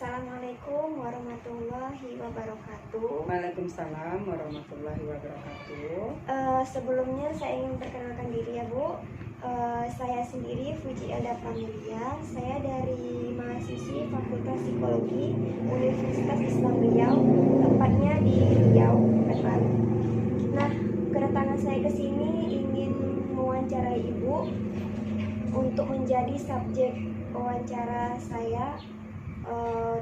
Assalamualaikum warahmatullahi wabarakatuh. Waalaikumsalam warahmatullahi wabarakatuh. Sebelumnya saya ingin perkenalkan diri ya Bu. Saya sendiri Fuji Elda Pramulia. Saya dari mahasiswi Fakultas Psikologi Universitas Islam Riau, tepatnya di Riau, Pekanbaru. Nah, kedatangan saya ke sini ingin mewawancarai Ibu untuk menjadi subjek wawancara saya.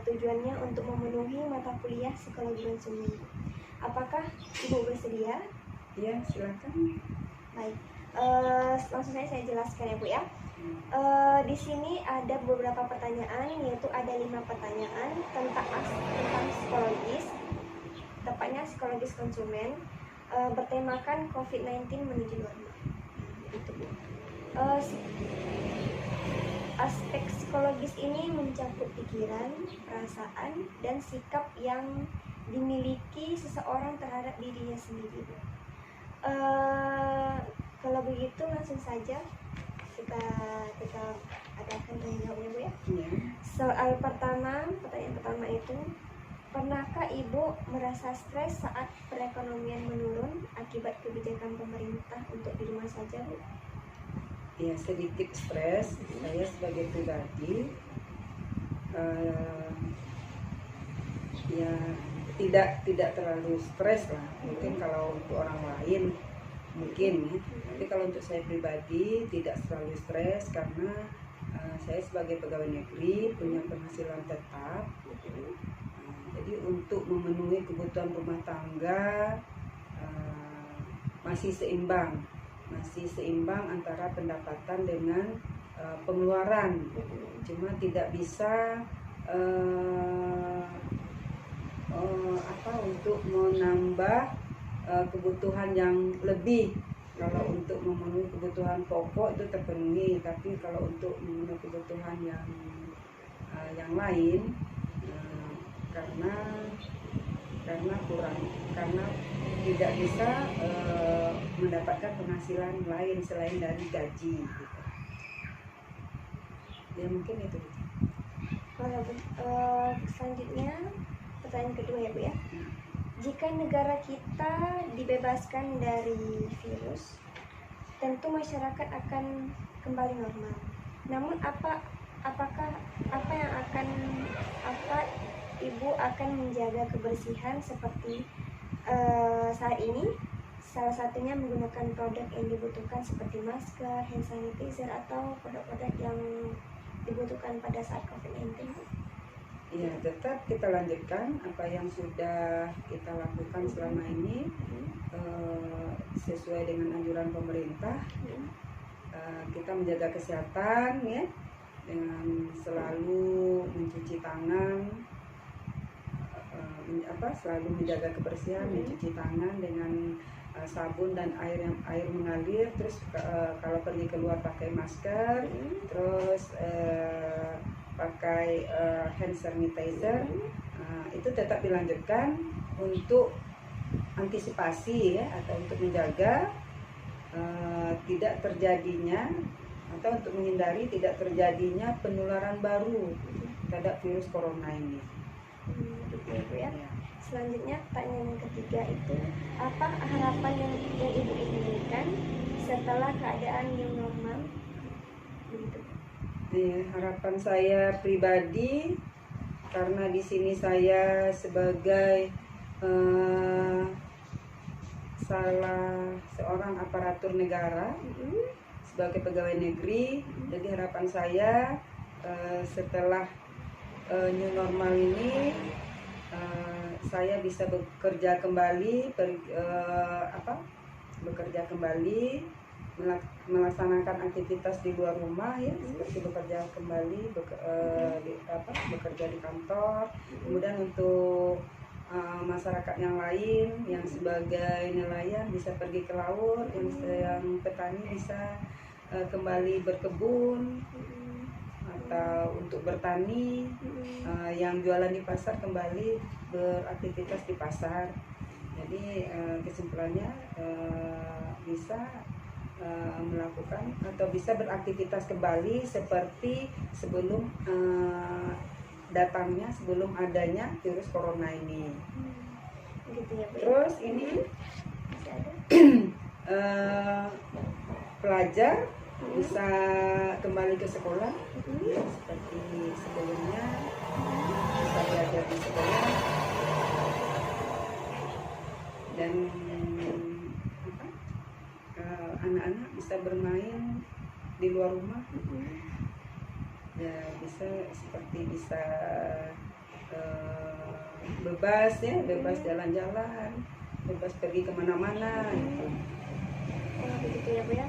Tujuannya untuk memenuhi mata kuliah psikologi konsumen. Apakah Ibu bersedia? Ya, silakan. Baik, langsung saya jelaskan ya Bu ya. Di sini ada beberapa pertanyaan, yaitu ada 5 pertanyaan tentang psikologis, tepatnya psikologis konsumen, bertemakan COVID-19 menuju normal. Itu Bu. Aspek psikologis ini mencakup pikiran, perasaan, dan sikap yang dimiliki seseorang terhadap dirinya sendiri. Kalau begitu langsung saja kita adakan jawabnya Bu ya. Pertanyaan pertama itu, pernahkah Ibu merasa stres saat perekonomian menurun akibat kebijakan pemerintah untuk di rumah saja Bu? Ya, sedikit stres. Saya sebagai pribadi ya tidak terlalu stres lah. Mungkin kalau untuk orang lain mungkin ya. Tapi kalau untuk saya pribadi tidak terlalu stres karena saya sebagai pegawai negeri punya penghasilan tetap. Jadi untuk memenuhi kebutuhan rumah tangga masih seimbang antara pendapatan dengan pengeluaran. Cuma tidak bisa untuk menambah kebutuhan yang lebih. Kalau untuk memenuhi kebutuhan pokok itu terpenuhi, tapi kalau untuk memenuhi kebutuhan yang lain karena tidak bisa mendapatkan penghasilan lain selain dari gaji gitu. Ya mungkin itu. Selanjutnya pertanyaan kedua ya Bu ya. Jika negara kita dibebaskan dari virus, tentu masyarakat akan kembali normal. Namun apakah Ibu akan menjaga kebersihan seperti saat ini? Salah satunya menggunakan produk yang dibutuhkan seperti masker, hand sanitizer, atau produk-produk yang dibutuhkan pada saat COVID-19. Ya, tetap kita lanjutkan apa yang sudah kita lakukan selama ini sesuai dengan anjuran pemerintah. Kita menjaga kesehatan ya, dengan selalu mencuci tangan, selalu menjaga kebersihan, mencuci tangan dengan sabun dan air mengalir. Terus kalau pergi keluar pakai masker, terus pakai hand sanitizer. Itu tetap dilanjutkan untuk antisipasi ya, atau untuk menjaga tidak terjadinya atau untuk menghindari tidak terjadinya penularan baru terhadap virus corona ini. Betul ya. Selanjutnya pertanyaan yang ketiga itu, apa harapan yang Ibu inginkan setelah keadaan new normal? Begitu. Harapan saya pribadi, karena di sini saya sebagai salah seorang aparatur negara, sebagai pegawai negeri. Jadi harapan saya setelah new normal ini saya bisa bekerja kembali, melaksanakan aktivitas di luar rumah ya, seperti bekerja kembali, bekerja di kantor. Kemudian untuk masyarakat yang lain yang sebagai nelayan bisa pergi ke laut, yang petani bisa kembali berkebun atau untuk bertani, yang jualan di pasar kembali beraktivitas di pasar. Jadi kesimpulannya bisa melakukan atau bisa beraktivitas kembali seperti sebelum datangnya, sebelum adanya virus corona ini. Gitu ya Bu. Terus ini Masih ada? pelajar bisa kembali ke sekolah Mm-mm. seperti sebelumnya, bisa belajar di sekolah dan anak-anak bisa bermain di luar rumah, ya bisa seperti bisa bebas ya, bebas jalan-jalan, bebas pergi kemana-mana gitu. Oh, begitu ya Bu ya.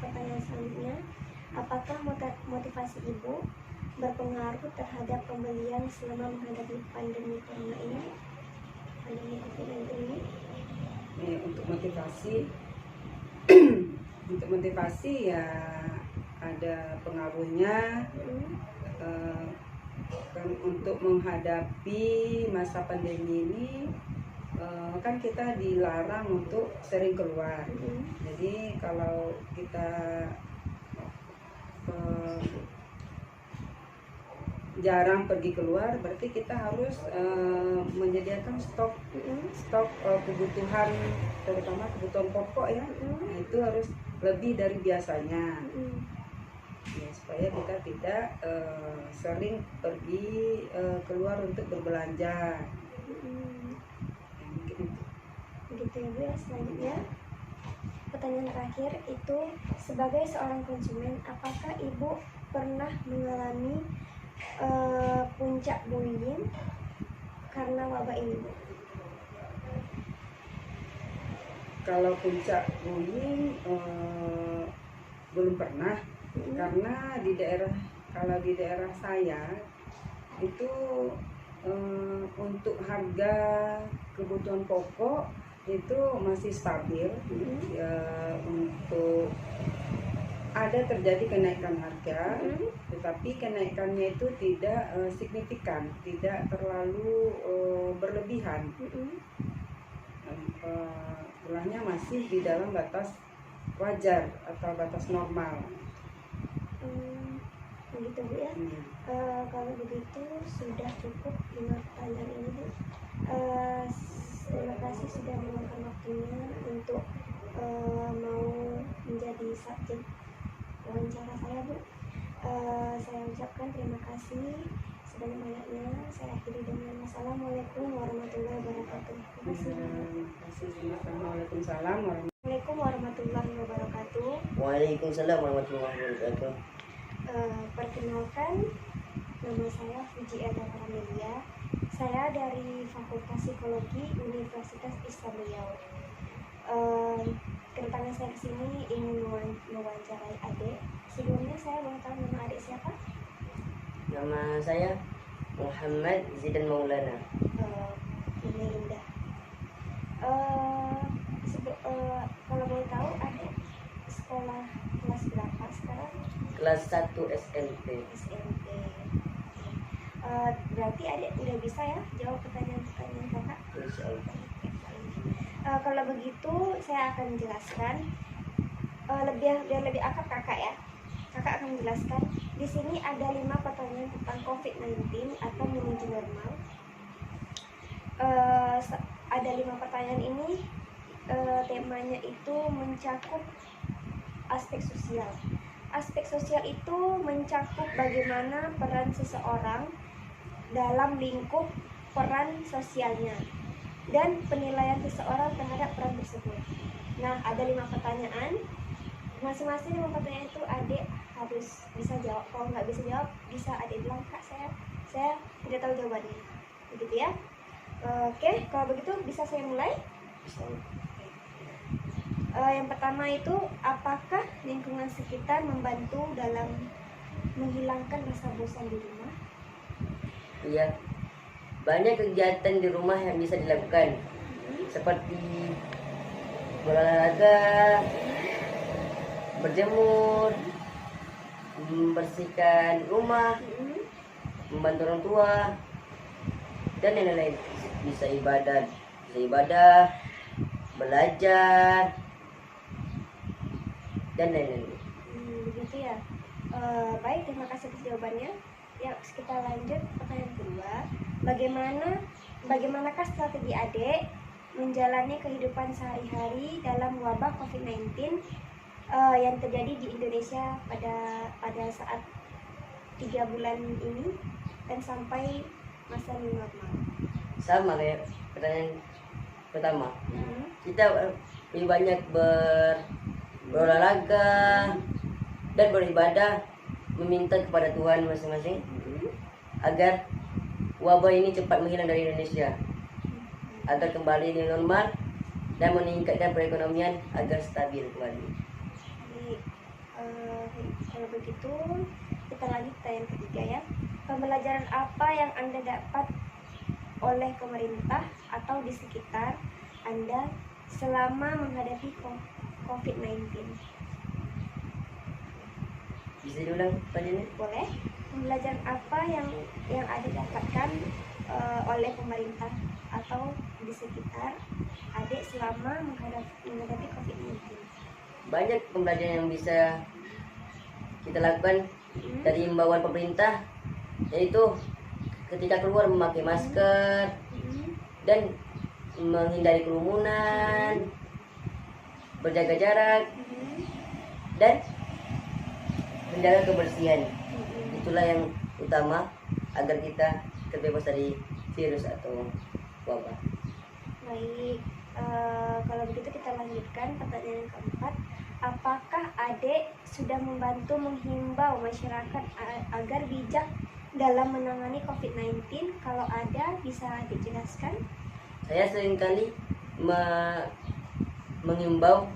Pertanyaan selanjutnya, apakah motivasi Ibu berpengaruh terhadap pembelian selama menghadapi pandemi corona ini? Pandemi COVID-19 ini? Ini untuk motivasi untuk motivasi ya ada pengaruhnya. Kan untuk menghadapi masa pandemi ini kan kita dilarang untuk sering keluar. Jadi kalau kita jarang pergi keluar, berarti kita harus menyediakan stok kebutuhan, terutama kebutuhan pokok ya. Nah, itu harus lebih dari biasanya. Ya, supaya kita tidak sering pergi keluar untuk berbelanja. Begitu ya Bu ya. Selanjutnya, pertanyaan terakhir itu, sebagai seorang konsumen, apakah Ibu pernah mengalami puncak bullying karena wabah ini Bu? Kalau puncak bullying belum pernah, karena kalau di daerah saya itu untuk harga kebutuhan pokok itu masih stabil. Ya, untuk ada terjadi kenaikan harga, tetapi kenaikannya itu tidak signifikan, tidak terlalu berlebihan. Jumlahnya masih di dalam batas wajar atau batas normal. Begitu Bu ya. Kalau begitu sudah cukup 5 pertanyaan ini Bu. Terima kasih sudah meluangkan waktunya untuk mau menjadi subjek wawancara saya Bu. Saya ucapkan terima kasih sebanyak-banyaknya. Saya akhiri dengan Assalamualaikum warahmatullahi wabarakatuh. Terima kasih. Assalamualaikum warahmatullahi wabarakatuh. Waalaikumsalam warahmatullahi wabarakatuh. Perkenalkan, nama saya Fuji Eda Pramedia. Saya dari Fakultas Psikologi Universitas Islam Riau. Kedatangan saya ke sini ingin mewawancarai adik. Sebelumnya saya boleh tahu nama adik siapa? Nama saya Muhammad Zidan Maulana. Ini indah. Kalau boleh tahu adik sekolah kelas berapa sekarang? Kelas 1 SMP. SMP. Berarti adik udah bisa ya jawab pertanyaan-pertanyaan kakak? Insyaallah. Kalau begitu saya akan menjelaskan biar lebih akrab kakak ya. Kakak akan menjelaskan. Di sini ada 5 pertanyaan tentang COVID-19 atau menuju normal. Ada 5 pertanyaan ini, temanya itu mencakup aspek sosial. Aspek sosial itu mencakup bagaimana peran seseorang dalam lingkup peran sosialnya dan penilaian seseorang terhadap peran tersebut. Nah, ada 5 pertanyaan. Masing-masing 5 pertanyaan itu adik harus bisa jawab. Kalau nggak bisa jawab, bisa adik bilang, Kak, saya tidak tahu jawabannya. Begitu ya. Oke, kalau begitu bisa saya mulai? Yang pertama itu, apakah lingkungan sekitar membantu dalam menghilangkan rasa bosan di rumah? Iya. Banyak kegiatan di rumah yang bisa dilakukan, seperti berolahraga, berjemur, membersihkan rumah, membantu orang tua, dan lain-lain. Bisa ibadah, belajar, dan lain-lain. Begitu ya. Baik, terima kasih atas jawabannya. yang kita lanjut pertanyaan kedua. Bagaimanakah strategi adik menjalani kehidupan sehari-hari dalam wabah COVID-19 yang terjadi di Indonesia pada saat 3 bulan ini dan sampai masa new normal? Sama kayak pertanyaan pertama. Kita lebih banyak berolahraga dan beribadah, meminta kepada Tuhan masing-masing agar wabah ini cepat menghilang dari Indonesia, agar kembali di normal dan meningkatkan perekonomian agar stabil kembali. Jadi, kalau begitu kita lanjut pertanyaan ketiga ya. Pembelajaran apa yang Anda dapat oleh pemerintah atau di sekitar Anda selama menghadapi COVID-19? Bisa diulang pertanyaannya? Boleh. Pembelajaran apa yang Anda dapatkan oleh pemerintah atau di sekitar adik selama menghadapi COVID-19? Banyak pembelajaran yang bisa kita lakukan dari imbauan pemerintah, yaitu ketika keluar memakai masker dan menghindari kerumunan, berjaga jarak, dan menjaga kebersihan. Itulah yang utama agar kita terbebas dari virus atau wabah. Baik, kalau begitu kita lanjutkan pertanyaan yang keempat. Apakah adik sudah membantu menghimbau masyarakat agar bijak dalam menangani COVID-19? Kalau ada, bisa dijelaskan? Saya seringkali mengimbau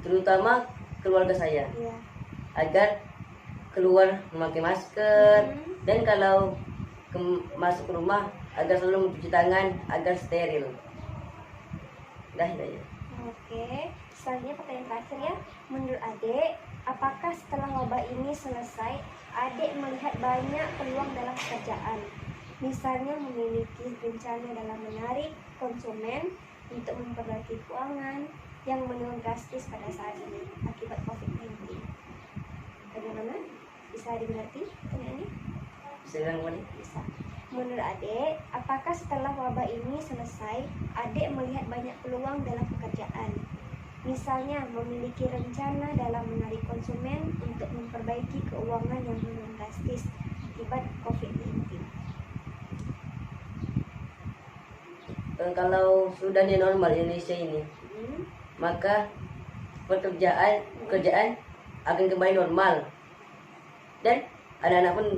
terutama keluarga saya Iya. agar keluar memakai masker dan kalau masuk rumah agar selalu mencuci tangan agar steril. Dah ya. Oke, selanjutnya pertanyaan terakhir ya. Menurut adik, apakah setelah wabah ini selesai, adik melihat banyak peluang dalam pekerjaan? Misalnya memiliki rencana dalam menarik konsumen untuk memperbaiki keuangan yang menurun drastis pada saat ini akibat COVID-19. Bagaimana? Bisa dimengerti pertanyaannya? Bisa bilang boleh? Bisa. Menurut adik, apakah setelah wabah ini selesai, adik melihat banyak peluang dalam pekerjaan? Misalnya memiliki rencana dalam menarik konsumen untuk memperbaiki keuangan yang menurun drastis akibat COVID-19. Kalau sudah di normal Indonesia ini, maka pekerjaan akan kembali normal dan anak-anak pun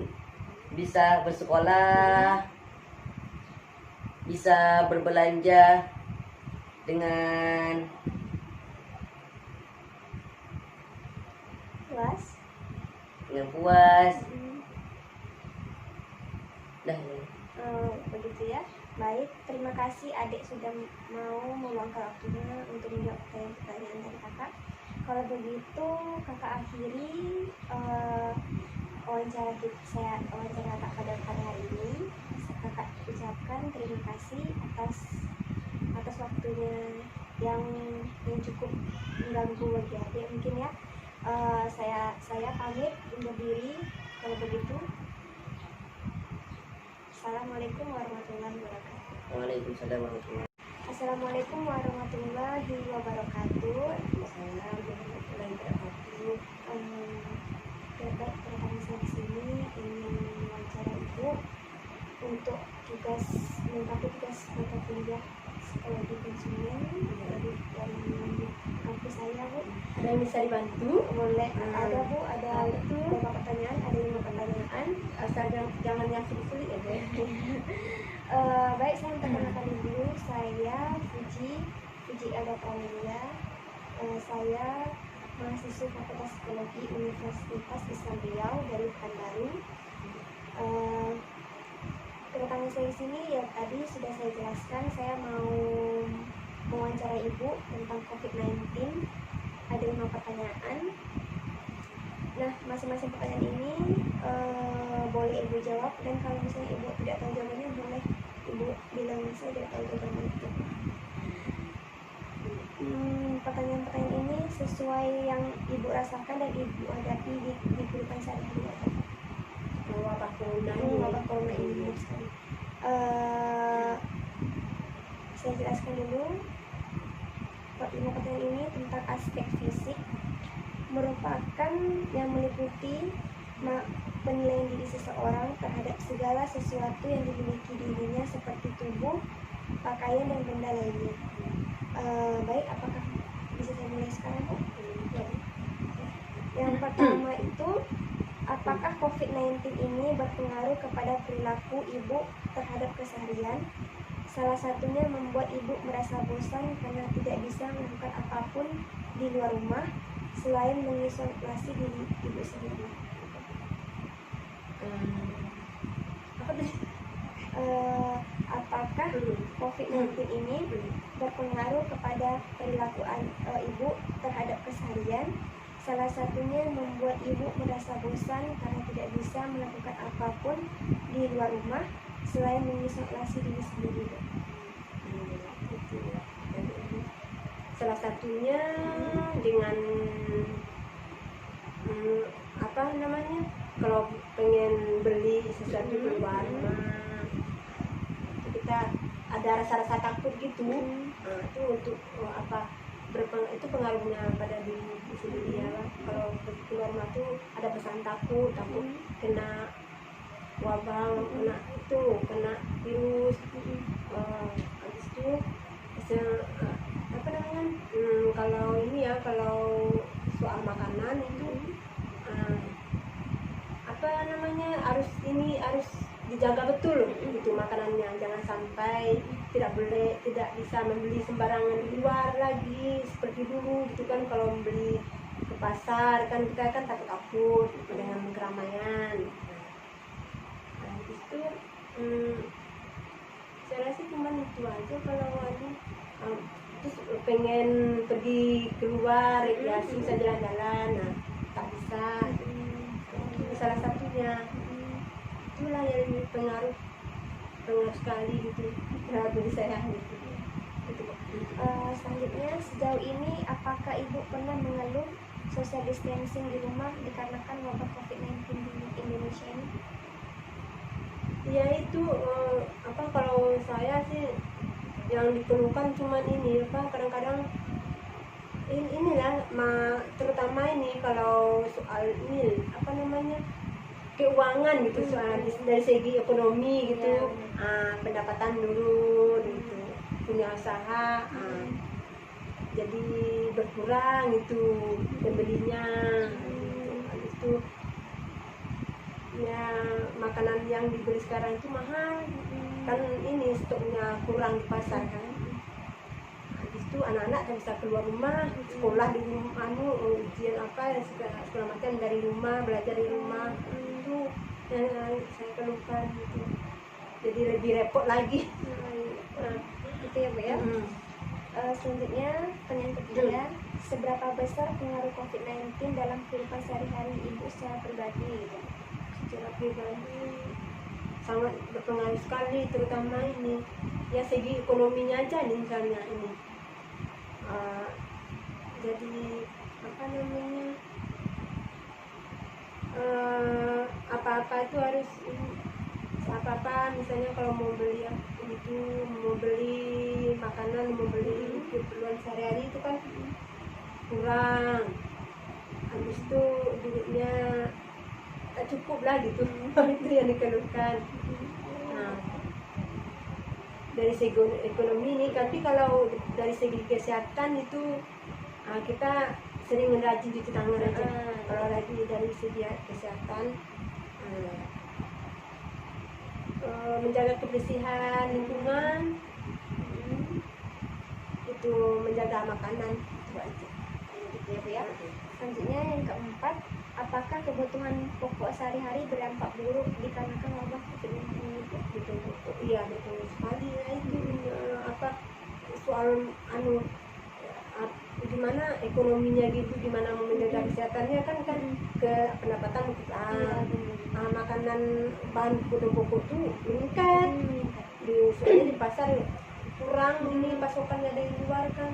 bisa bersekolah, bisa berbelanja dengan puas. Dah. Begitu ya. Baik, terima kasih adik sudah mau meluangkan waktunya untuk menjawab pertanyaan dari kakak. Kalau begitu kakak akhiri wawancara kakak pada hari ini. Kakak ucapkan terima kasih atas waktunya yang cukup mengganggu bagi adik mungkin ya. Saya pamit undur diri. Kalau begitu, Assalamualaikum warahmatullahi wabarakatuh. Waalaikumsalam warahmatullahi wabarakatuh. Assalamualaikum warahmatullahi wabarakatuh. Assalamualaikum warahmatullahi wabarakatuh. Kedatangan saya di sini ingin wawancara ibu untuk melengkapi tugas mata kuliah psikologi konsumen dari kampus saya, Bu. Ada yang bisa dibantu? Boleh. Ada, Bu. Ada beberapa pertanyaan. Ada 5 pertanyaan. Asal jangan yang sulit-sulit ya, Bu. Baik, saya minta kenalkan dulu. Saya Fuji Elda Pramulia. Saya mahasiswa Fakultas Psikologi Universitas Islam Riau dari Pekanbaru. Kedatangan saya di sini ya tadi sudah saya jelaskan. Saya mau mewawancara ibu tentang COVID-19. Ada 5 pertanyaan. Nah, masing-masing pertanyaan ini boleh ibu jawab, dan kalau misalnya ibu tidak tahu jawabannya boleh ibu bilang saya tidak tahu jawabannya itu. Pertanyaan-pertanyaan ini sesuai yang Ibu rasakan dan Ibu hadapi di kehidupan sehari-hari. Wabah corona Wabah corona ini sekali. Saya jelaskan dulu. Pertanyaan ini tentang aspek fisik, merupakan yang meliputi penilaian diri seseorang terhadap segala sesuatu yang dimiliki dirinya seperti tubuh, pakaian, dan benda lainnya. Baik, apakah bisa saya mulai sekarang, Bu? Yang pertama itu, apakah COVID-19 ini berpengaruh kepada perilaku Ibu terhadap keseharian? Salah satunya membuat Ibu merasa bosan karena tidak bisa melakukan apapun di luar rumah selain mengisolasi diri Ibu sendiri. Apakah COVID-19 ini berpengaruh kepada perilaku Ibu terhadap keseharian? Salah satunya membuat Ibu merasa bosan karena tidak bisa melakukan apapun di luar rumah selain mengisolasi diri sendiri. Salah satunya dengan apa namanya, kalau pengen beli sesuatu keluar rumah itu kita ada rasa-rasa takut gitu. Itu untuk itu pengaruhnya pada diri sendiri ya. Kalau keluar rumah tuh ada pesan takut kena wabah, kena virus. Habis itu apa namanya, kalau ini ya, kalau soal makanan itu apa namanya, harus dijaga betul gitu makanannya, jangan sampai tidak bisa membeli sembarangan di luar lagi seperti dulu gitu kan. Kalau membeli ke pasar kan kita kan takut dengan keramaian. Itu saya rasa cuma itu aja. Kalau terus pengen pergi keluar ya susah jalan-jalan, tak bisa. Itu salah satunya. Itulah yang pengaruh sekali gitu terhadap diri saya gitu. Selanjutnya, sejauh ini apakah Ibu pernah mengeluh social distancing di rumah dikarenakan wabah COVID-19 di Indonesia ini? Ya itu kalau saya sih yang dikeluhkan cuman ini kadang-kadang inilah terutama ini kalau soal ini apa namanya, keuangan gitu, soal dari segi ekonomi gitu. Pendapatan dulu gitu, punya usaha jadi berkurang gitu pembelinya. Habis itu ya makanan yang dibeli sekarang itu mahal kan, ini stoknya kurang di pasar kan. Habis itu anak-anak tak bisa keluar rumah, sekolah di rumah, ujian apa segala macam dari rumah, belajar di rumah. Itu yang saya keluhkan gitu, jadi lebih repot lagi. Itu ya, Bu ya. Selanjutnya, pertanyaan ketiga, seberapa besar pengaruh COVID-19 dalam kehidupan sehari-hari Ibu secara pribadi gitu? Secara pribadi sangat berpengaruh sekali, terutama ini ya segi ekonominya aja nih, misalnya ini jadi apa namanya, apa-apa itu harus apa-apa misalnya kalau mau beli makanan, mau beli keperluan sehari-hari itu kan kurang. Habis itu duitnya tak cukup lah gitu. Itu yang dikeluhkan. Dari segi ekonomi ini, tapi kalau dari segi kesehatan itu kita sering rajin cuci tangan aja. Kalau lagi dari segi kesehatan, menjaga kebersihan lingkungan, itu menjaga makanan, itu aja. Gitu ya. Selanjutnya yang keempat, apakah kebutuhan pokok sehari-hari berdampak buruk dikarenakan wabah COVID-19 ini? Betul. Iya, betul sekali ya. Itu soal gimana ekonominya gitu, gimana mau menjaga kesehatannya kan ke pendapatan makanan bahan pokok tuh meningkat. Soalnya di pasar kurang ini pasokannya dari luar kan.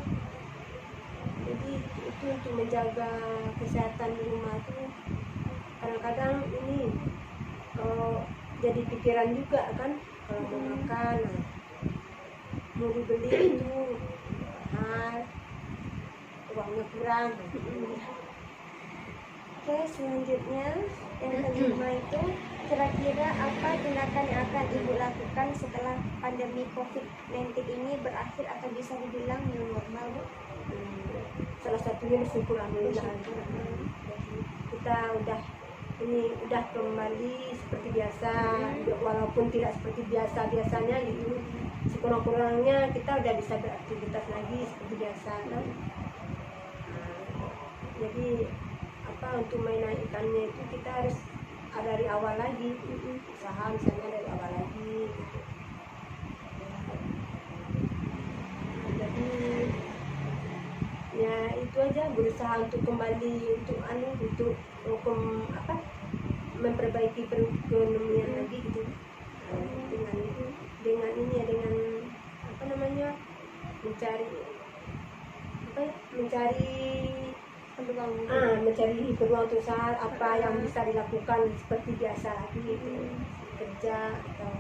Jadi itu untuk menjaga kesehatan di rumah tuh kadang-kadang ini jadi pikiran juga kan kalau mau makan, nah, mau dibeli itu mahal, uangnya kurang. Oke, selanjutnya yang kelima itu kira-kira apa tindakan yang akan Ibu lakukan setelah pandemi COVID-19 ini berakhir atau bisa dibilang new normal, Bu? Salah satunya bersyukur alhamdulillah. Kita udah kembali seperti biasa, walaupun tidak seperti biasanya gitu. Sekurang-kurangnya kita udah bisa beraktivitas lagi seperti biasa kan. Jadi untuk menaikkannya itu kita harus dari awal lagi, usaha misalnya dari awal lagi. Jadi ya itu aja, berusaha untuk kembali untuk memperbaiki perekonomian lagi gitu. Dengan ini ya, dengan mencari peluang usaha apa yang bisa dilakukan seperti biasa lagi gitu. Kerja atau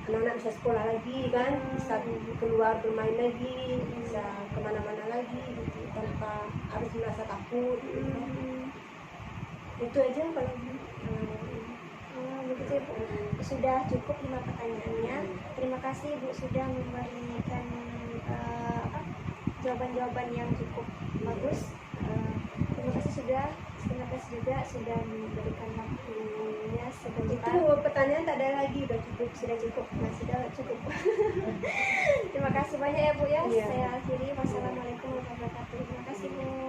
anak-anak bisa sekolah lagi kan, bisa keluar bermain lagi, bisa kemana-mana lagi gitu, tanpa harus merasa takut gitu. Itu aja kalau begitu ya, Bu. Sudah cukup 5 pertanyaannya. Terima kasih Bu sudah memberikan jawaban-jawaban yang cukup bagus. Terima kasih juga sudah memberikan waktunya sebentar. itu pertanyaan tak ada lagi, Sudah cukup. Terima kasih banyak ya Bu ya. Iya. Saya akhiri. Wassalamualaikum warahmatullahi wabarakatuh. Terima kasih Bu.